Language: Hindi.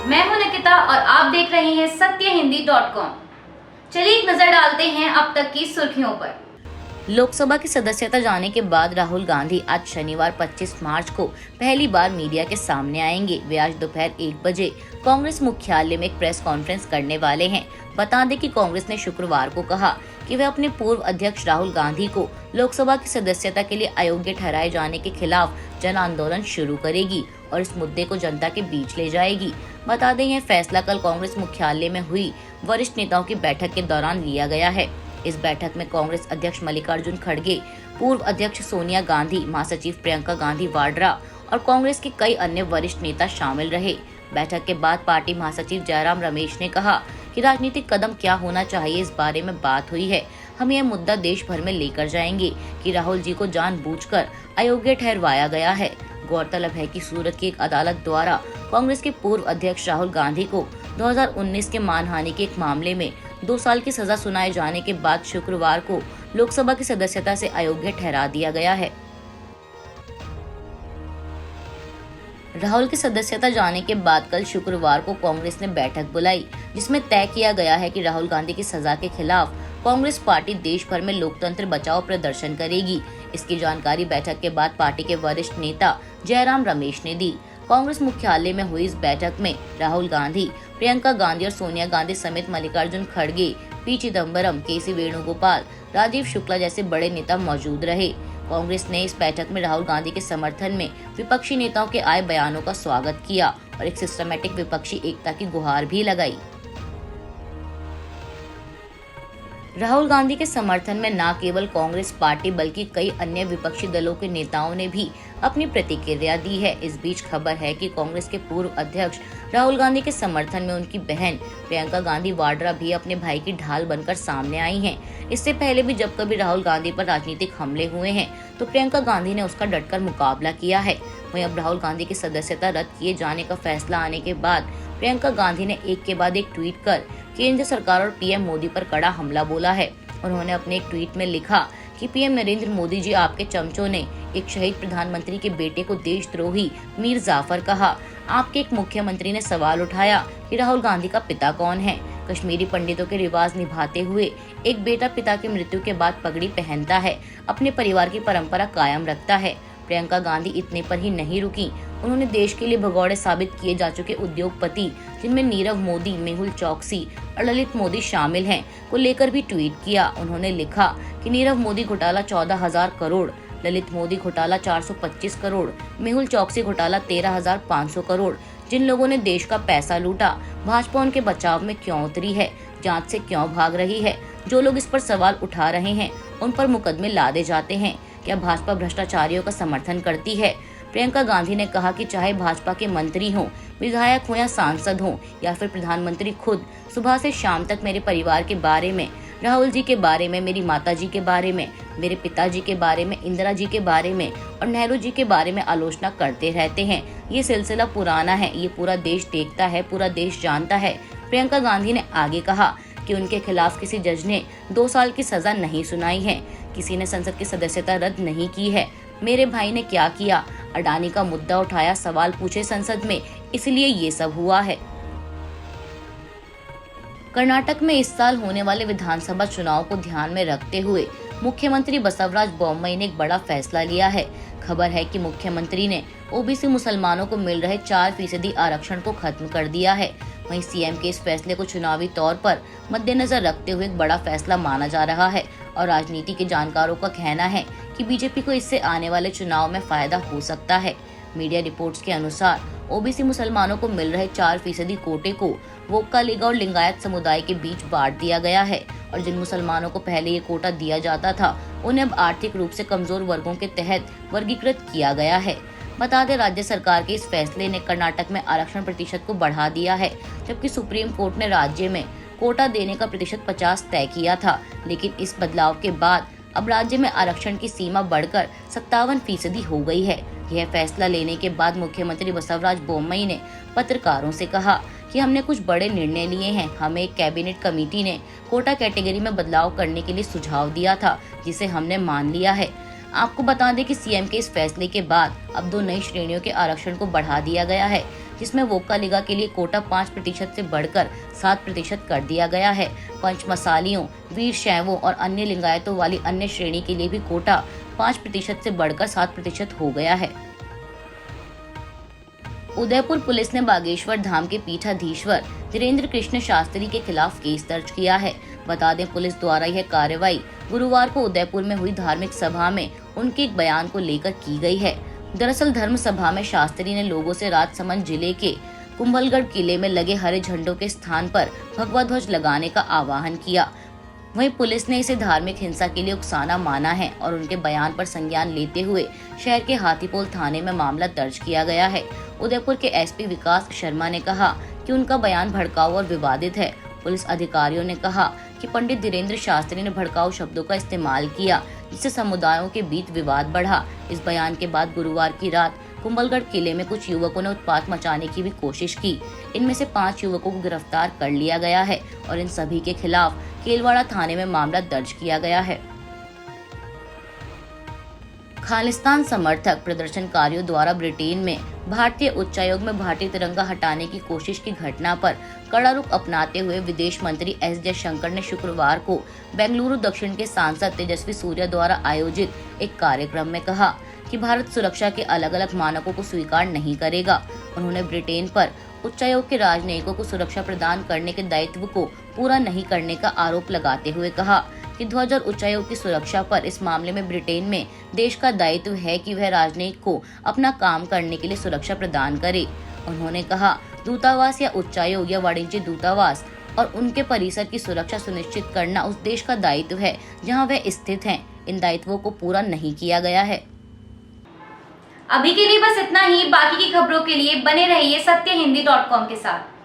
मैं हूं निकिता और आप देख रहे हैं सत्यहिंदी.com। चलिए एक नजर डालते हैं अब तक की सुर्खियों पर। लोकसभा की सदस्यता जाने के बाद राहुल गांधी आज शनिवार 25 मार्च को पहली बार मीडिया के सामने आएंगे। वे आज दोपहर 1 बजे कांग्रेस मुख्यालय में एक प्रेस कॉन्फ्रेंस करने वाले हैं। बता दें कि कांग्रेस ने शुक्रवार को कहा कि वह अपने पूर्व अध्यक्ष राहुल गांधी को लोकसभा की सदस्यता के लिए अयोग्य ठहराए जाने के खिलाफ जन आंदोलन शुरू करेगी और इस मुद्दे को जनता के बीच ले जाएगी। बता दें यह फैसला कल कांग्रेस मुख्यालय में हुई वरिष्ठ नेताओं की बैठक के दौरान लिया गया है। इस बैठक में कांग्रेस अध्यक्ष मल्लिकार्जुन खड़गे, पूर्व अध्यक्ष सोनिया गांधी, महासचिव प्रियंका गांधी वाड्रा और कांग्रेस के कई अन्य वरिष्ठ नेता शामिल रहे। बैठक के बाद पार्टी महासचिव जयराम रमेश ने कहा कि राजनीतिक कदम क्या होना चाहिए, इस बारे में बात हुई है। हम यह मुद्दा देश भर में लेकर जाएंगे कि राहुल जी को जानबूझकर अयोग्य ठहरवाया गया है। गौरतलब है कि सूरत की एक अदालत द्वारा कांग्रेस के पूर्व अध्यक्ष राहुल गांधी को 2019 के मानहानि के एक मामले में 2 साल की सजा सुनाए जाने के बाद शुक्रवार को लोकसभा की सदस्यता से अयोग्य ठहरा दिया गया है। राहुल की सदस्यता जाने के बाद कल शुक्रवार को कांग्रेस ने बैठक बुलाई, जिसमें तय किया गया है कि राहुल गांधी की सजा के खिलाफ कांग्रेस पार्टी देश भर में लोकतंत्र बचाओ प्रदर्शन करेगी। इसकी जानकारी बैठक के बाद पार्टी के वरिष्ठ नेता जयराम रमेश ने दी। कांग्रेस मुख्यालय में हुई इस बैठक में राहुल गांधी, प्रियंका गांधी और सोनिया गांधी समेत मल्लिकार्जुन खड़गे, पी चिदम्बरम, के.सी. वेणुगोपाल, राजीव शुक्ला जैसे बड़े नेता मौजूद रहे। कांग्रेस ने इस बैठक में राहुल गांधी के समर्थन में विपक्षी नेताओं के आए बयानों का स्वागत किया और एक सिस्टमैटिक विपक्षी एकता की गुहार भी लगाई। राहुल गांधी के समर्थन में न केवल कांग्रेस पार्टी बल्कि कई अन्य विपक्षी दलों के नेताओं ने भी अपनी प्रतिक्रिया दी है। इस बीच खबर है कि कांग्रेस के पूर्व अध्यक्ष राहुल गांधी के समर्थन में उनकी बहन प्रियंका गांधी वाड्रा भी अपने भाई की ढाल बनकर सामने आई हैं। इससे पहले भी जब कभी राहुल गांधी पर राजनीतिक हमले हुए हैं तो प्रियंका गांधी ने उसका डटकर मुकाबला किया है। वहीं अब राहुल गांधी की सदस्यता रद्द किए जाने का फैसला आने के बाद प्रियंका गांधी ने एक के बाद एक ट्वीट कर केंद्र सरकार और पीएम मोदी पर कड़ा हमला बोला है। उन्होंने अपने एक ट्वीट में लिखा कि पीएम नरेंद्र मोदी जी, आपके चमचों ने एक शहीद प्रधानमंत्री के बेटे को देशद्रोही मीर जाफर कहा। आपके एक मुख्यमंत्री ने सवाल उठाया कि राहुल गांधी का पिता कौन है। कश्मीरी पंडितों के रिवाज निभाते हुए एक बेटा पिता की मृत्यु के बाद पगड़ी पहनता है, अपने परिवार की परंपरा कायम रखता है। प्रियंका गांधी इतने पर ही नहीं रुकी, उन्होंने देश के लिए भगौड़े साबित किए जा चुके उद्योगपति, जिनमें नीरव मोदी, मेहुल चौकसी और ललित मोदी शामिल हैं, को लेकर भी ट्वीट किया। उन्होंने लिखा कि नीरव मोदी घोटाला 14,000 करोड़, ललित मोदी घोटाला 425 करोड़, मेहुल चौकसी घोटाला 13,500 करोड़। जिन लोगों ने देश का पैसा लूटा, भाजपा उनके बचाव में क्यों उतरी है, जांच से क्यों भाग रही है। जो लोग इस पर सवाल उठा रहे हैं उन पर मुकदमे लादे जाते हैं। क्या भाजपा भ्रष्टाचारियों का समर्थन करती है? प्रियंका गांधी ने कहा कि चाहे भाजपा के मंत्री हों, विधायक हों या सांसद हों या फिर प्रधानमंत्री खुद, सुबह से शाम तक मेरे परिवार के बारे में, राहुल जी के बारे में, मेरी माता जी के बारे में, मेरे पिताजी के बारे में, इंदिरा जी के बारे में और नेहरू जी के बारे में आलोचना करते रहते हैं। ये सिलसिला पुराना है, ये पूरा देश देखता है, पूरा देश जानता है। प्रियंका गांधी ने आगे कहा कि उनके खिलाफ किसी जज ने 2 साल की सजा नहीं सुनाई है, किसी ने संसद की सदस्यता रद्द नहीं की है। मेरे भाई ने क्या किया? अडानी का मुद्दा उठाया, सवाल पूछे संसद में, इसलिए ये सब हुआ है। कर्नाटक में इस साल होने वाले विधानसभा चुनाव को ध्यान में रखते हुए मुख्यमंत्री बसवराज बोम्मई ने एक बड़ा फैसला लिया है। खबर है कि मुख्यमंत्री ने ओबीसी मुसलमानों को मिल रहे 4% आरक्षण को खत्म कर दिया है। वहीं सीएम के इस फैसले को चुनावी तौर पर मद्देनजर रखते हुए एक बड़ा फैसला माना जा रहा है और राजनीति के जानकारों का कहना है कि बीजेपी को इससे आने वाले चुनाव में फायदा हो सकता है। मीडिया रिपोर्ट्स के अनुसार ओबीसी मुसलमानों को मिल रहे 4% कोटे को वोक्का लीगा और लिंगायत समुदाय के बीच बांट दिया गया है और जिन मुसलमानों को पहले ये कोटा दिया जाता था उन्हें अब आर्थिक रूप से कमजोर वर्गों के तहत वर्गीकृत किया गया है। बता दें, राज्य सरकार के इस फैसले ने कर्नाटक में आरक्षण प्रतिशत को बढ़ा दिया है, जबकि सुप्रीम कोर्ट ने राज्य में कोटा देने का प्रतिशत 50 तय किया था। लेकिन इस बदलाव के बाद अब राज्य में आरक्षण की सीमा बढ़कर 57% हो गई है। यह फैसला लेने के बाद मुख्यमंत्री बसवराज बोम्मई ने पत्रकारों से कहा कि हमने कुछ बड़े निर्णय लिए हैं। हमें एक कैबिनेट कमेटी ने कोटा कैटेगरी में बदलाव करने के लिए सुझाव दिया था, जिसे हमने मान लिया है। आपको बता दें कि सीएम के इस फैसले के बाद अब 2 नई श्रेणियों के आरक्षण को बढ़ा दिया गया है। जिसमें वोक्का लीगा के लिए कोटा 5% से बढ़कर 7% कर दिया गया है। पंचमसालियों, वीर शैवों और अन्य लिंगायतों वाली अन्य श्रेणी के लिए भी कोटा 5% से बढ़कर 7% हो गया है। उदयपुर पुलिस ने बागेश्वर धाम के पीठाधीश्वर धीरेन्द्र कृष्ण शास्त्री के खिलाफ केस दर्ज किया है। बता दें, पुलिस द्वारा यह कार्रवाई गुरुवार को उदयपुर में हुई धार्मिक सभा में उनके एक बयान को लेकर की गई है। दरअसल धर्म सभा में शास्त्री ने लोगों से राजसमंद जिले के कुंभलगढ़ किले में लगे हरे झंडों के स्थान पर भगवा ध्वज लगाने का आह्वान किया। वहीं पुलिस ने इसे धार्मिक हिंसा के लिए उकसाना माना है और उनके बयान पर संज्ञान लेते हुए शहर के हाथीपोल थाने में मामला दर्ज किया गया है। उदयपुर के एसपी विकास शर्मा ने कहा कि उनका बयान भड़काऊ और विवादित है। पुलिस अधिकारियों ने कहा कि पंडित धीरेन्द्र शास्त्री ने भड़काऊ शब्दों का इस्तेमाल किया, जिससे समुदायों के बीच विवाद बढ़ा। इस बयान के बाद गुरुवार की रात कुंभलगढ़ किले में कुछ युवकों ने उत्पात मचाने की भी कोशिश की। इनमें से 5 युवकों को गिरफ्तार कर लिया गया है और इन सभी के खिलाफ केलवाड़ा थाने में मामला दर्ज किया गया है। खालिस्तान समर्थक प्रदर्शनकारियों द्वारा ब्रिटेन में भारतीय उच्चायोग में भारतीय तिरंगा हटाने की कोशिश की घटना पर कड़ा रुख अपनाते हुए विदेश मंत्री एस जयशंकर ने शुक्रवार को बेंगलुरु दक्षिण के सांसद तेजस्वी सूर्या द्वारा आयोजित एक कार्यक्रम में कहा कि भारत सुरक्षा के अलग अलग मानकों को स्वीकार नहीं करेगा। उन्होंने ब्रिटेन पर उच्चायोग के राजनयिकों को सुरक्षा प्रदान करने के दायित्व को पूरा नहीं करने का आरोप लगाते हुए कहा कि ध्वज और उच्चायोग की सुरक्षा पर इस मामले में ब्रिटेन में देश का दायित्व है कि वह राजनयिक को अपना काम करने के लिए सुरक्षा प्रदान करे। उन्होंने कहा, दूतावास या उच्चायोग या वाणिज्य दूतावास और उनके परिसर की सुरक्षा सुनिश्चित करना उस देश का दायित्व है जहां वह स्थित हैं। इन दायित्वों को पूरा नहीं किया गया है। अभी के लिए बस इतना ही। बाकी की खबरों के लिए बने रहिए सत्यहिंदी.com के साथ।